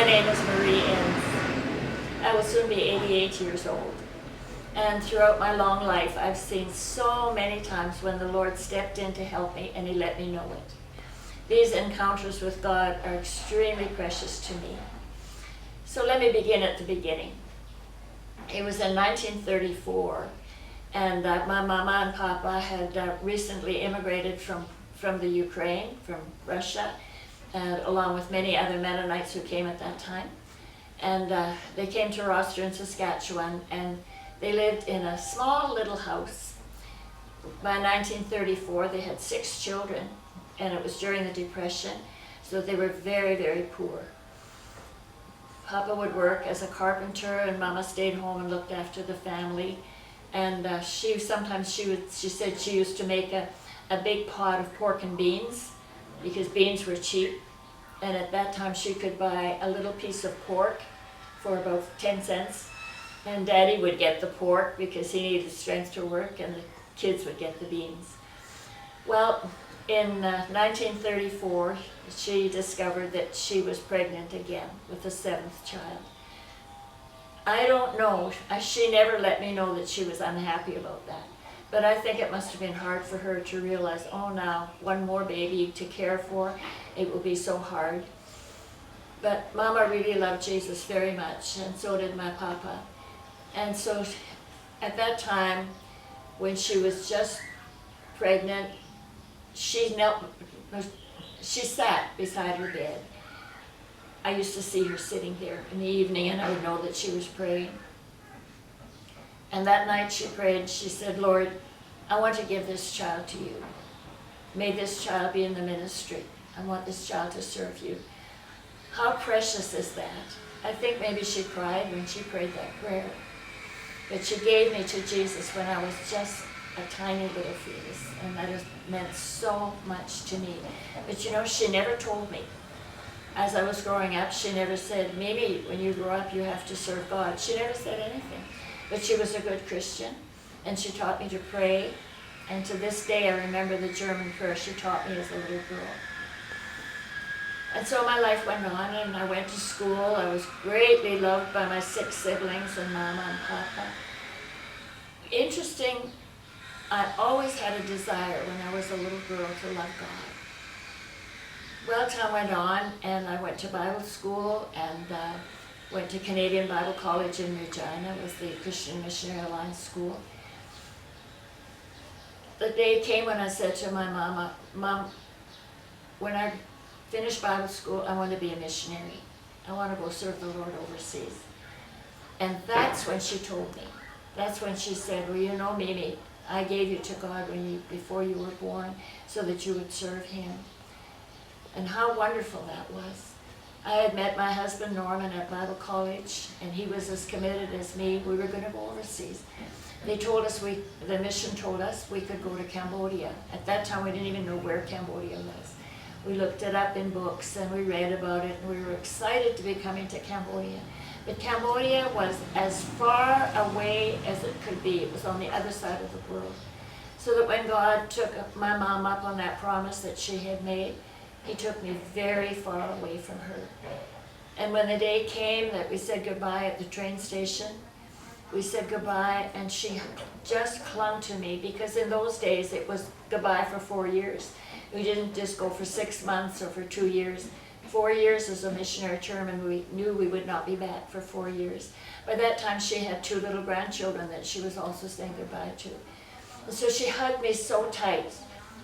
My name is Marie Inns. I will soon be 88 years old. And throughout my long life, I've seen so many times when the Lord stepped in to help me and He let me know it. These encounters with God are extremely precious to me. So let me begin at the beginning. It was in 1934, and my mama and papa had recently immigrated from the Ukraine, from Russia, along with many other Mennonites who came at that time. And they came to Roster in Saskatchewan, and they lived in a small little house. By 1934, they had 6 children, and it was during the Depression, so they were very, very poor. Papa would work as a carpenter, and Mama stayed home and looked after the family. And she said she used to make a big pot of pork and beans, because beans were cheap. And at that time she could buy a little piece of pork for about 10 cents. And Daddy would get the pork because he needed strength to work, and the kids would get the beans. Well, in 1934, she discovered that she was pregnant again with the 7th child. I don't know, she never let me know that she was unhappy about that. But I think it must have been hard for her to realize, oh, now, one more baby to care for, it will be so hard. But Mama really loved Jesus very much, and so did my papa. And so at that time, when she was just pregnant, she sat beside her bed. I used to see her sitting there in the evening, and I would know that she was praying. And that night she prayed, she said, Lord, I want to give this child to you. May this child be in the ministry. I want this child to serve you. How precious is that? I think maybe she cried when she prayed that prayer. But she gave me to Jesus when I was just a tiny little fetus, and that has meant so much to me. But you know, she never told me. As I was growing up, she never said, Mimi, when you grow up, you have to serve God. She never said anything. But she was a good Christian, and she taught me to pray. And to this day, I remember the German prayer she taught me as a little girl. And so my life went on, and I went to school. I was greatly loved by my 6 siblings and Mama and Papa. Interesting, I always had a desire when I was a little girl to love God. Well, time went on, and I went to Bible school, and went to Canadian Bible College in Regina. It was the Christian Missionary Alliance School. The day came when I said to my mama, Mom, when I finish Bible school, I want to be a missionary. I want to go serve the Lord overseas. And that's when she told me. That's when she said, well, you know, Mimi, I gave you to God before you were born so that you would serve Him. And how wonderful that was. I had met my husband Norman at Bible College, and he was as committed as me. We were going to go overseas. They told us, the mission told us we could go to Cambodia. At that time, we didn't even know where Cambodia was. We looked it up in books, and we read about it, and we were excited to be coming to Cambodia. But Cambodia was as far away as it could be. It was on the other side of the world. So that when God took my mom up on that promise that she had made, He took me very far away from her. And when the day came that we said goodbye at the train station, we said goodbye, and she just clung to me, because in those days it was goodbye for 4 years. We didn't just go for 6 months or for 2 years. 4 years as a missionary term, and we knew we would not be back for 4 years. By that time she had 2 little grandchildren that she was also saying goodbye to. And so she hugged me so tight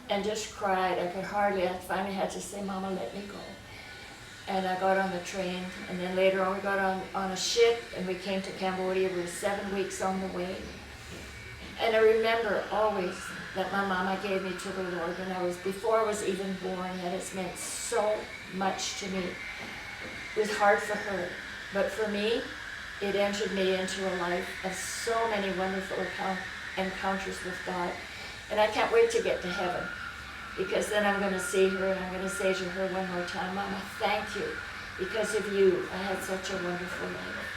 and just cried. I finally had to say, Mama, let me go. And I got on the train, and then later on we got on a ship, and we came to Cambodia. We were 7 weeks on the way. And I remember always that my mama gave me to the Lord before I was even born. That has meant so much to me. It was hard for her, but for me, it entered me into a life of so many wonderful encounters with God. And I can't wait to get to heaven, because then I'm going to see her, and I'm going to say to her one more time, Mama, thank you. Because of you, I had such a wonderful life.